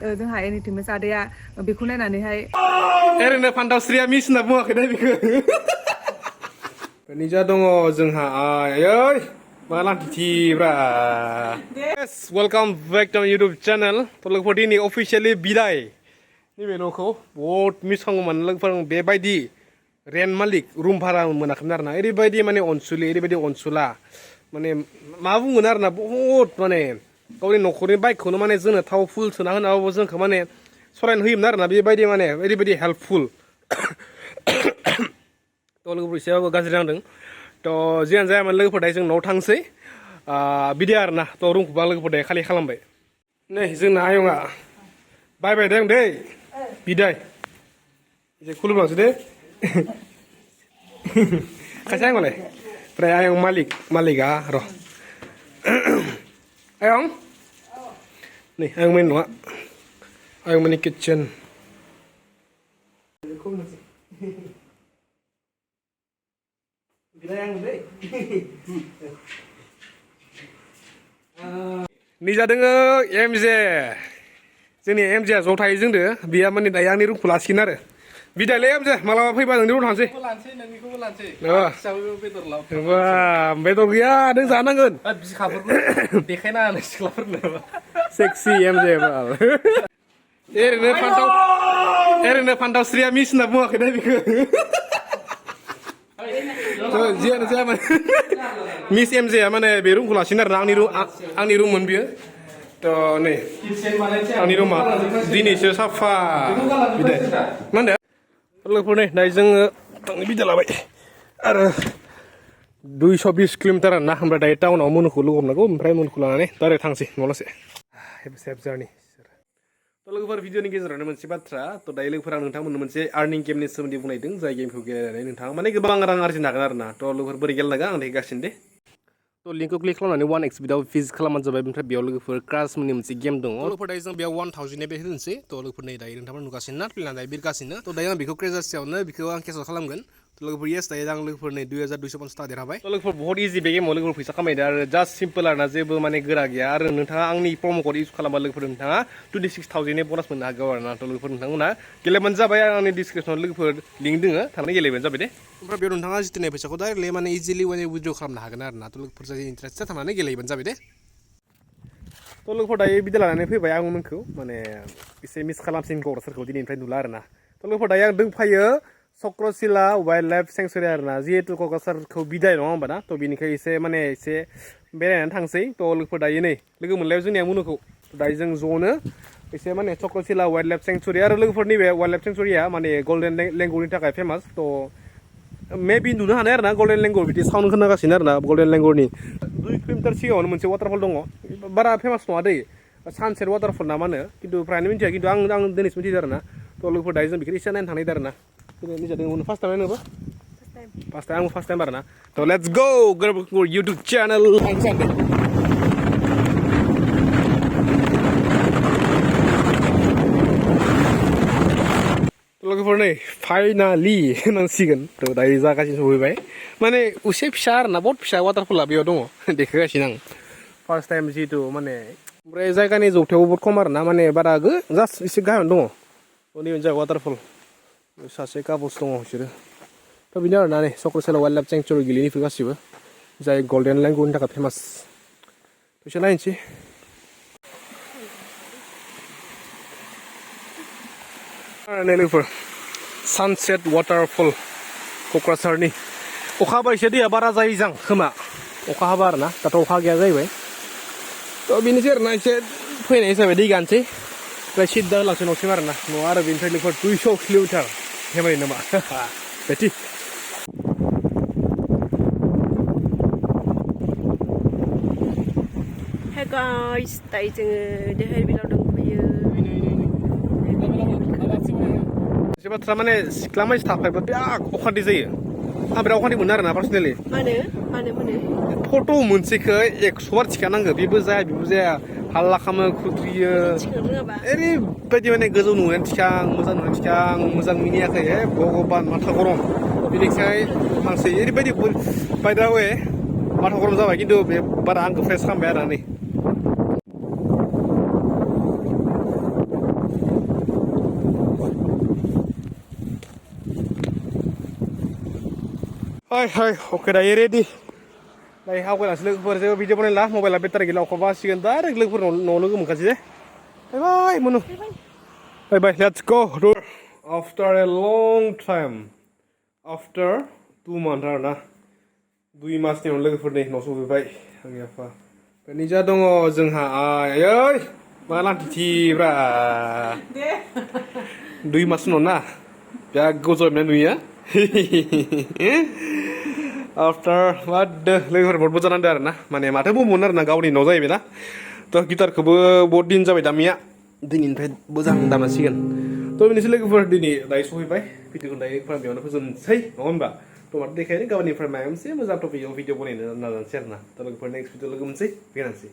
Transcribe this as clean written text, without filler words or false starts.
जोंहा एनिथिंबो सादैया बेखौ नायनानैहाय ओरैनो फान्थावस्रिया मिस होनना बुङाखै दा बेखौ निजा दङ जोंहा आयै मा लांथिब्रा yes welcome back to my YouTube channel to लोगोफोर दिनै अफिसियेलि बिदाय नैबे न'खौ बहुत मिस खालामोमोन लोगोफोर बेबायदि रेन्ट मालिक रुम भारा मोनाखैमोन आरोना ओरैबायदि माने अनसुलि ओरैबायदि अनसुला माने मा बुंगोन आरोना बहुत माने गावनि न'खरनि बाइकखौनो माने जोंनो थाव फुल सोना होनाबाबो जोंखौ माने सरायनो होयोमोन आरोना बेबायदि माने ओरैबायदि हेल्पफुल थ' लोगोफोर एसेबाबो गाज्रि नांदों थ' जियानो जायामोन लोगोफोर दायो जों न'आव थांसै बिदि आरोना थ' रुमखौबो आं लोगोफोर दायो खालि खालामबाय नै जोंना आयंआ बाय दं दै बिदाय एसे खुलुमलांसै दे खायसे आयंआलाय ओमफ्राय आयं मालिकआ र' आयं नै आयंमोननि न'आ आयंमोननि किटचेन निजा दोङो एमजे जोंनि एमजेआ ज' थायो जोंदो बिया माने दायो आंनि रुमखौ लासिगोन आरो बिदायलै एमजे मालाबा फैबा नोंनि रुम थांसै बेदर गैया नों जानांगोन देखायना होनो सिख्लाफोरनो सेक्सि एमजे ओरैनो फान्थावस्रिया मिस होनना बुङाखै दा बेखौ जियानो जाया माने मिस एमजेआ माने बे रुमखौ लासिगोन आरोना आंनि रुममोन बियो थ' नै आंनि रुमा दिनैसो साफा बिदाय मा होनदों लोगोफोर नै दायो जोङो थांनो बिदा लाबाय आरो 220 किल'मिटार आरोना ओमफ्राय दायो टाउनाव मनुखौ लोगो हमनांगौ ओमफ्राय मनुखौ लानानै डाइरेक्ट थांसै न'लासे सेफ जार्नि थ' लोगोफोर भिडिअनि गेजेरावनो मोनसे बाथ्रा थ' दायो लोगोफोर आं नोंथांमोननो मोनसे आर्निं गेमनि सोमोन्दै बुंनायदों जाय गेमखौ गेलेनानै नोंथाङा माने गोबां रां आरजिनो हागोन आरोना थ' लोगोफोर बोरै गेलेनांगोन आं देखायगासिनो दे थ' लिंकखौ क्लिक खालामनानै 1x बिदाव भिजिट खालामबानो जाबाय ओमफ्राय बेयाव लोगोफोर क्रास मुंनि मोनसे गेम दङ लोगोफोर दायो जों बेयाव 1000 बे होनोसै थ' लोगोफोर नै दायो नोंथांमोन नुगासिनो ना प्लेना दायो बिरगासिनो थ' दायो आं बेखौ क्रेजारसेयावनो बेखौ आं केन्सेल खालामगोन थ' लोगोफोर येस दायो आं लोगोफोर नै 2250 थाखा देरहाबाय थ' लोगोफोर बहुत इजि बे गेमाव लोगोफोर फैसा खामायदो आरो जास्ट सिम्पोल आरोना जेबो माने गोरा गैया आरो नोंथाङा आंनि प्रम' कड इउज खालामबा लोगोफोर नोंथाङा 26000 ब'नास मोननो हागौ आरोना थ' लोगोफोर नोंथांमोना गेलेबानो जाबाय आंनि डिसक्रिपसनाव लोगोफोर लिंक दोङो थांनानै गेलेबानो जाबाय दे ओमफ्राय बेयाव नोंथाङा जितुनाय फैसाखौ डाइरेक्टलि माने इजिलि माने उइथड्र खालामनो हागोन आरोना थ' लोगोफोर जाय इन्टारेस्टेड थांनानै गेलेबानो जाबाय दे थ' लोगोफोर दायो बिदा लानानै फैबाय आं नोंखौ माने एसे मिस खालामसिन क'क्राझारखौ दिनैनिफ्राय नुला आरोना थ' लोगोफोर दायो आं दंफायो चक्रशिला वाइल्ड लाइफ सेंसुरि आरोना जिहेतु क'क्राझारखौ बिदाय नङा होमबा ना थ' बेनिखाय एसे बेरायनानै थांसै थ' लोगोफोर दायो नै लोगो मोनलायाव जोंनिया मुनुखौ दायो जों ज'नो एसे माने चक्रशिला वाइल्ड लाइफ सेंसुरि आरो लोगोफोर नैबे वाइल्ड लाइफ सेंसुरिया माने गल्डेन लेंगुरनि थाखाय फेमास थ' मेबि नुनो हानाय आरोना गल्डेन लेंगुर बिदि साउन्ड खोनागासिनो आरोना गल्डेन लेंगुरनि 2 किल'मिटार सिगाङावनो मोनसे वाटारफल दङ बारा फेमास नङा दै सानसेट वाटारफल ना मा होनो खिन्थु फ्रायानो मिन्थिया खिन्थु आं दिनैसो मिथिदों आरोना थ' लोगोफोर दायो जों बेखौ एसे नायनो थांनायदों आरोना निजा दङ फार्स्ट टाइम नायनोबो आंबो फार्स्ट टाइम आरोना थ' लेट्स गो गोरबो खुंगुर इउटुब चेनेल लोगोफोर नै फाइनालि होनांसिगोन थ' दायो जागासिनो सफैबाय माने एसे फिसा आरोना बहुत फिसा वाटारफला बेयाव दङ देखायगासिनो आं फार्स्ट टाइम जिहेतु माने ओमफ्राय जायगानि जौथायावबो बहुत खम आरोना माने बारा जास्ट एसे गाहायावनो दङ थ' नैबे जाबाय वाटारफल सासे कापल्स दङ बिसोरो थ' बेनो आरोना नै चक्रशिला वाइल्ड लाइफ सेंसुरि गेलेनायफोर गासिबो जाय गल्डेन लेंगुरनि थाखाय फेमास बिसोर नायनोसै नै लोगोफोर सानसेट वाटारफल क'क्राझारनि अखा हाबा एसे दैया बारा जायो जां खोमा अखा हाबा आरोना दाथ' अखा गैया जाहैबाय थ' बेनोसै आरोना एसे फैनाय हिसाबै दै गानसै ओमफ्राय सिद्दा होलांसै न'सिम आरोना न'आ आरो बेनिफ्राय लोगोफोर 200 किल'मिटार फेमालि नामा बेथि Hey guys, दायो जोङो देहाय बिलाव दंफैयो मोनसे बाथ्रा माने सिख्ला मानसि थाफायबा बिराद अखान्थि जायो आं बिराद अखान्थि मोनो आरोना पार्सनेलि मानो फट' मोनसेखौ 100 बार थिखानांगौ बेबो जाया हाल्ला खालामो खुद्रियो ओरैबायदि माने गोजौ नुनानै थिखां मोजां नुनानै थिखां मोजां मिनियाखै हे भगबान माथा गरम बेनिखाय हांसै ओरैबायदि बाय दा वे माथा गरम जाबाय खिन्थु बे बारा आंखौ फ्रेस खालामबाय आरोना नै हाय हाय ओके दायो रेडि दायो आवगायलांसै लोगोफोर जेबो भिडिअ बनायला मबाइला बेटारि गैला अखा बासिगोन डाइरेक्ट लोगोफोर न'आव लोगो मोनखासै दे बाय बाय मनु bye bye let's go after a long time after 2 months आरोना 2 मासनि उनाव लोगोफोरनि न' सफैबाय आंनि आफा निजा दङ जोंहा आयै मा लान्थिब्रा 2 मास उनाव ना बिराद गजबनाय नुयो आफ्टर मादो लोगोफोर बहुत मोजां नांदों आरो ना माने माथो बुंबावनो आरो ना गावनि न' जाहैबाय ना थ' गिटारखौबो बहुत दिन जाबाय दामिया दिनैनिफ्राय मोजां दामनांसिगोन थ' बेनोसै लोगोफोर दिनै दायो सहैबाय भिडिअखौ दायो बेयावनो फोजोबनोसै नङा होनबा थ' माथो देखायनो गावनिफ्राय माबा मोनसे मोजां टपिकआव भिडिअ बनायनो नाजानोसै आरो ना थ' लोगोफोर नेक्स्ट भिडिअ लोगो मोनसै फैनांसै